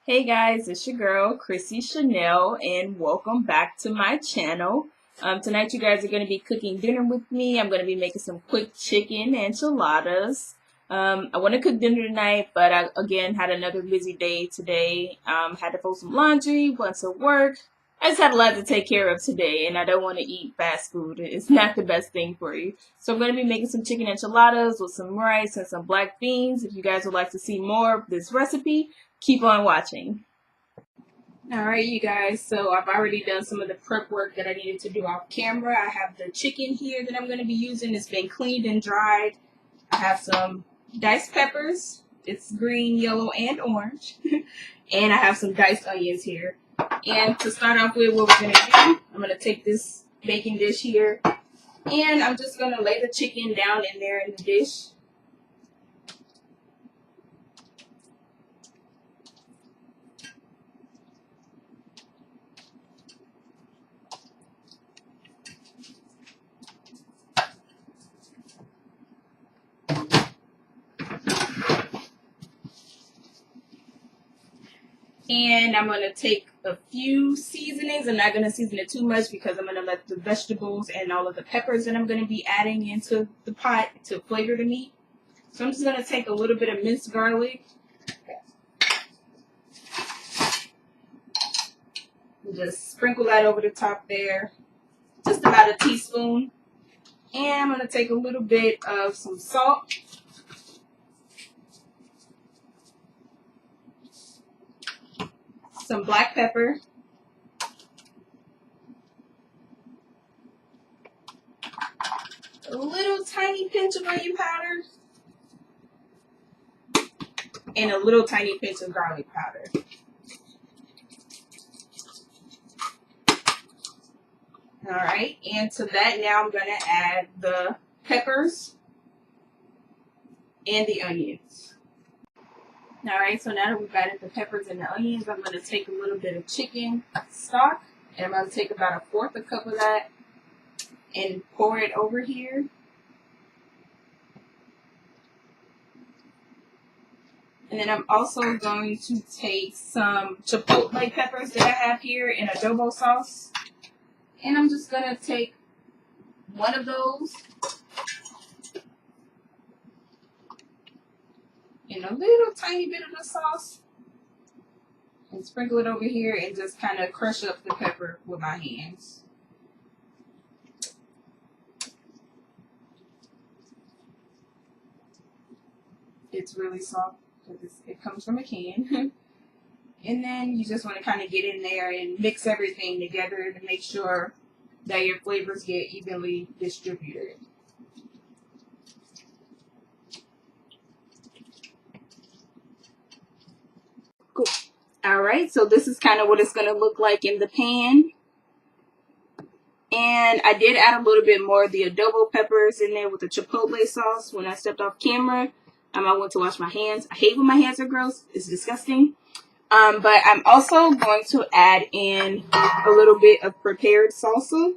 Hey guys, it's your girl Chrissy Chanell, and welcome back to my channel. Tonight you guys are going to be cooking dinner with me. I'm going to be making some quick chicken enchiladas. I want to cook dinner tonight, but I again had another busy day today. Had to fold some laundry, went to work. I just had a lot to take care of today, and I don't want to eat fast food. It's not the best thing for you. So I'm going to be making some chicken enchiladas with some rice and some black beans. If you guys would like to see more of this recipe, keep on watching. Alright, you guys, so I've already done some of the prep work that I needed to do off camera. I have the chicken here that I'm going to be using. It's been cleaned and dried. I have some diced peppers. It's green, yellow, and orange. And I have some diced onions here. And to start off with, what we're going to do, I'm going to take this baking dish here, and I'm just going to lay the chicken down in there in the dish. And I'm going to take a few seasonings. I'm not going to season it too much because I'm going to let the vegetables and all of the peppers that I'm going to be adding into the pot to flavor the meat. So I'm just going to take a little bit of minced garlic. And just sprinkle that over the top there. Just about a teaspoon. And I'm going to take a little bit of some salt. Some black pepper. A little tiny pinch of onion powder. And a little tiny pinch of garlic powder. Alright, and to that now I'm going to add the peppers and the onions. Alright, so now that we've added the peppers and the onions, I'm going to take a little bit of chicken stock, and I'm going to take about 1/4 cup of that and pour it over here. And then I'm also going to take some Chipotle peppers that I have here in Adobo sauce. And I'm just going to take one of those and a little tiny bit of the sauce and sprinkle it over here and just kind of crush up the pepper with my hands. It's really soft because it comes from a can. And then you just want to kind of get in there and mix everything together to make sure that your flavors get evenly distributed. Cool. Alright, so this is kind of what it's going to look like in the pan. And I did add a little bit more of the adobo peppers in there with the chipotle sauce when I stepped off camera. I went to wash my hands. I hate when my hands are gross. It's disgusting. But I'm also going to add in a little bit of prepared salsa.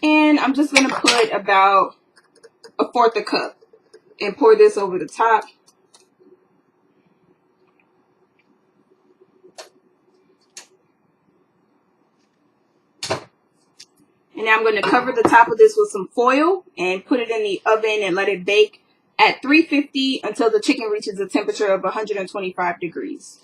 And I'm just going to put about 1/4 cup and pour this over the top. And now I'm going to cover the top of this with some foil and put it in the oven and let it bake at 350 until the chicken reaches a temperature of 125 degrees.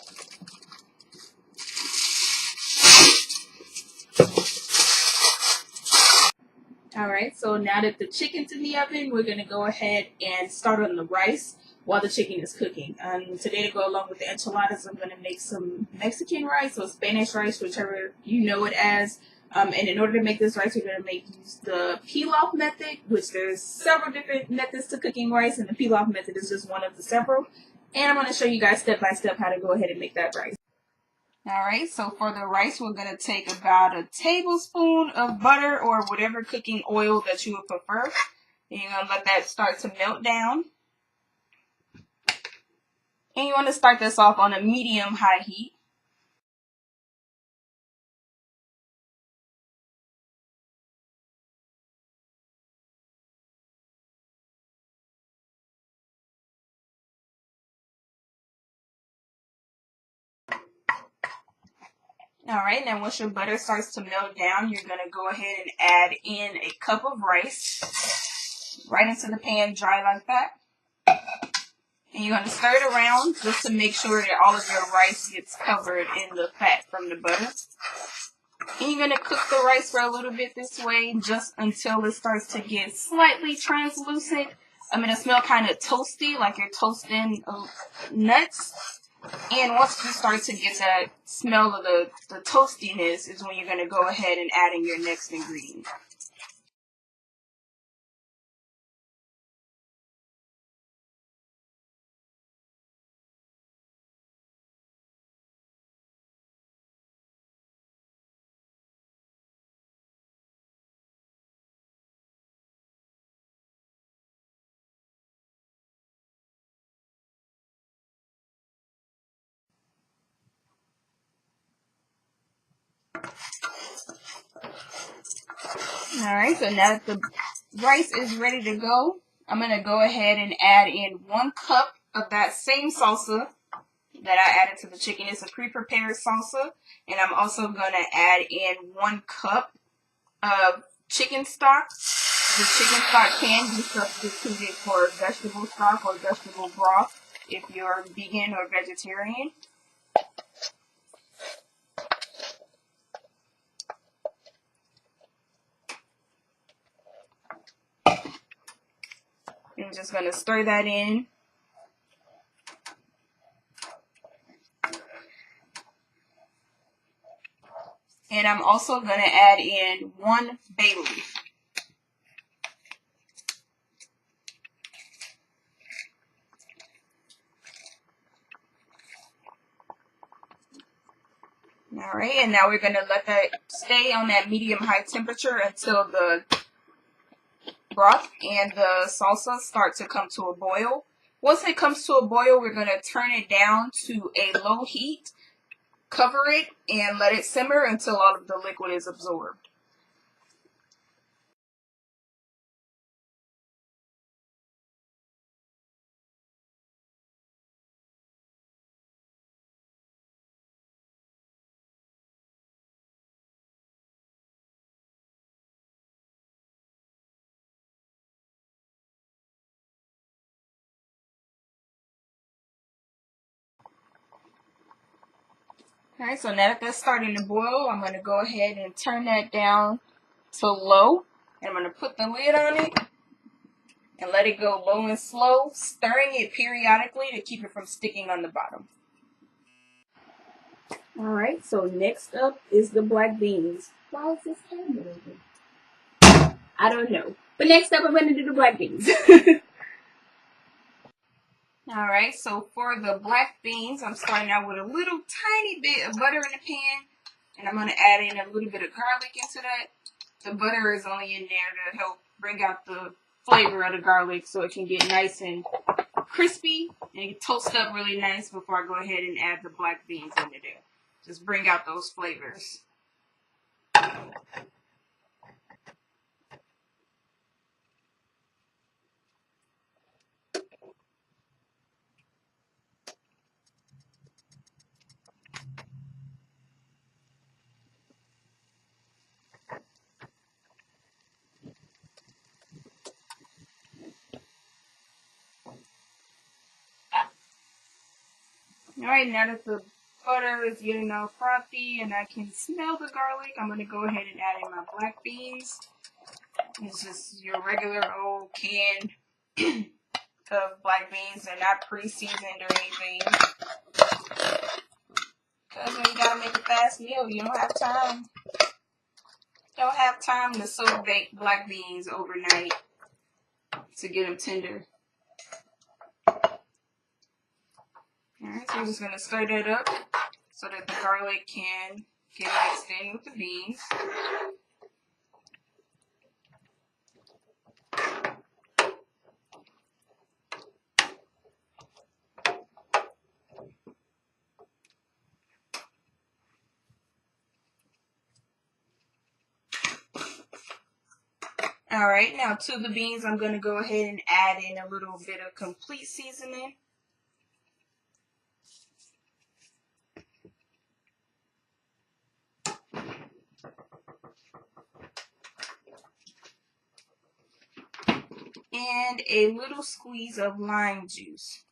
Alright, so now that the chicken's in the oven, we're going to go ahead and start on the rice while the chicken is cooking. Today, to go along with the enchiladas, I'm going to make some Mexican rice or Spanish rice, whichever you know it as. And in order to make this rice, we're going to use the peel-off method, which there's several different methods to cooking rice, and the peel-off method is just one of the several. And I'm going to show you guys step by step how to go ahead and make that rice. Alright, so for the rice, we're going to take about a tablespoon of butter or whatever cooking oil that you would prefer. And you're going to let that start to melt down. And you want to start this off on a medium-high heat. All right, now once your butter starts to melt down, you're going to go ahead and add in a cup of rice right into the pan, dry like that. And you're going to stir it around just to make sure that all of your rice gets covered in the fat from the butter. And you're going to cook the rice for a little bit this way, just until it starts to get slightly translucent. It'll smell kind of toasty, like you're toasting nuts. And once you start to get that smell of the toastiness is when you're going to go ahead and add in your next ingredient. Alright, so now that the rice is ready to go, I'm going to go ahead and add in 1 cup of that same salsa that I added to the chicken. It's a pre-prepared salsa. And I'm also going to add in 1 cup of chicken stock. The chicken stock can be substituted for vegetable stock or vegetable broth if you're vegan or vegetarian. I'm just going to stir that in. And I'm also going to add in 1 bay leaf. Alright, and now we're going to let that stay on that medium-high temperature until the broth and the salsa start to come to a boil. Once it comes to a boil, we're going to turn it down to a low heat, cover it, and let it simmer until all of the liquid is absorbed. Alright, so now that that's starting to boil, I'm going to go ahead and turn that down to low. And I'm going to put the lid on it and let it go low and slow, stirring it periodically to keep it from sticking on the bottom. Alright, so next up is the black beans. Why is this camera open? I don't know. But next up, I'm going to do the black beans. Alright, so for the black beans, I'm starting out with a little tiny bit of butter in the pan. And I'm going to add in a little bit of garlic into that. The butter is only in there to help bring out the flavor of the garlic so it can get nice and crispy and toast up really nice before I go ahead and add the black beans into there. Just bring out those flavors. Alright, now that the butter is getting all frothy and I can smell the garlic, I'm going to go ahead and add in my black beans. It's just your regular old can of black beans. They're not pre-seasoned or anything. Because when you gotta make a fast meal, you don't have time. Don't have time to soak black beans overnight to get them tender. Alright, so we're just going to stir that up so that the garlic can get mixed in with the beans. Alright, now to the beans, I'm going to go ahead and add in a little bit of complete seasoning. and a little squeeze of lime juice.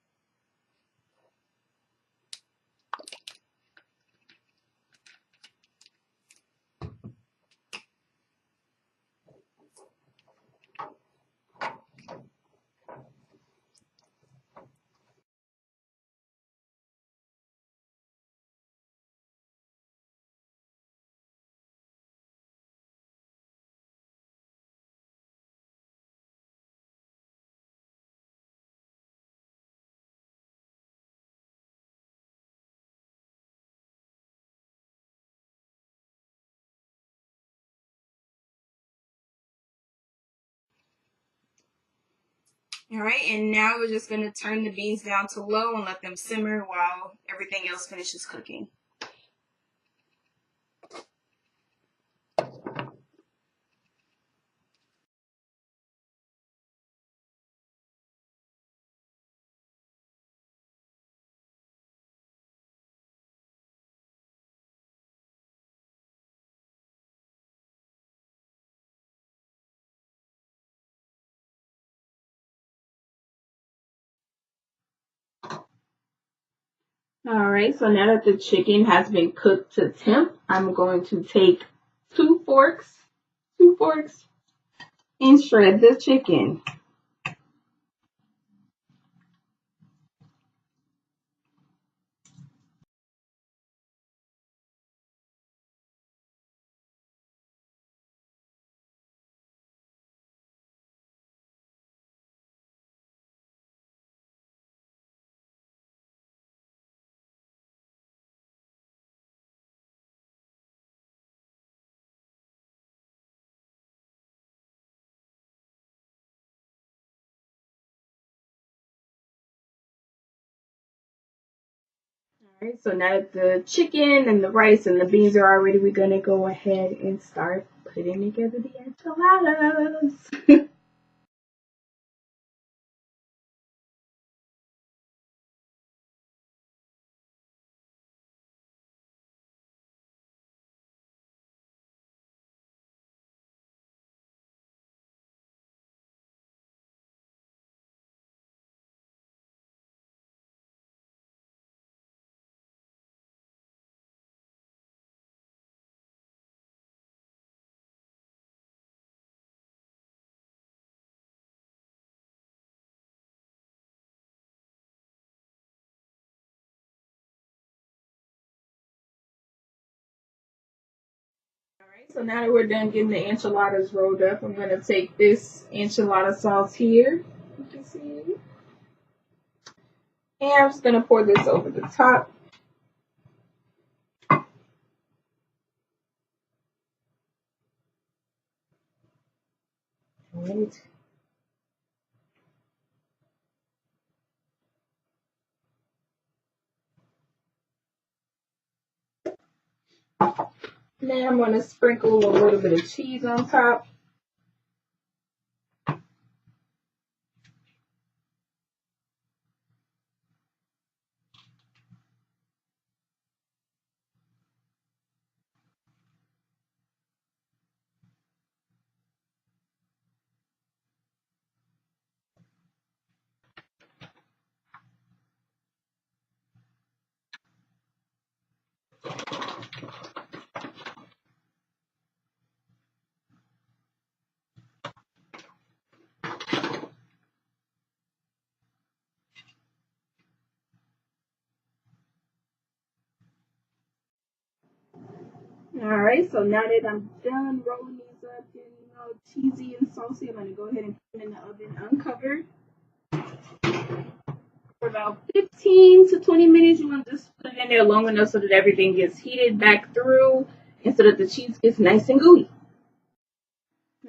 Alright, and now we're just going to turn the beans down to low and let them simmer while everything else finishes cooking. Alright, so now that the chicken has been cooked to temp, I'm going to take two forks, and shred the chicken. Alright, so now that the chicken and the rice and the beans are all ready, we're going to go ahead and start putting together the enchiladas. Alright, so now that we're done getting the enchiladas rolled up, I'm going to take this enchilada sauce here. You can see it. And I'm just going to pour this over the top. Alright. Now I'm going to sprinkle a little bit of cheese on top. Alright, so now that I'm done rolling these up, getting cheesy and saucy, I'm going to go ahead and put them in the oven uncovered. For about 15 to 20 minutes, you want to just put it in there long enough so that everything gets heated back through and so that the cheese gets nice and gooey.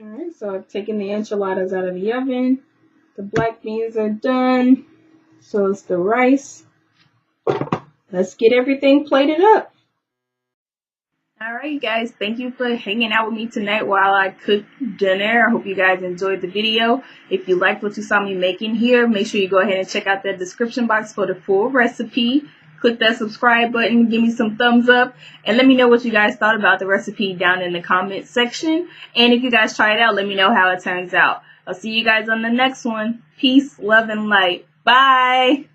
Alright, so I've taken the enchiladas out of the oven. The black beans are done. So it's the rice. Let's get everything plated up. Alright guys, thank you for hanging out with me tonight while I cook dinner. I hope you guys enjoyed the video. If you liked what you saw me making here, make sure you go ahead and check out that description box for the full recipe. Click that subscribe button, give me some thumbs up, and let me know what you guys thought about the recipe down in the comment section. And if you guys try it out, let me know how it turns out. I'll see you guys on the next one. Peace, love, and light. Bye.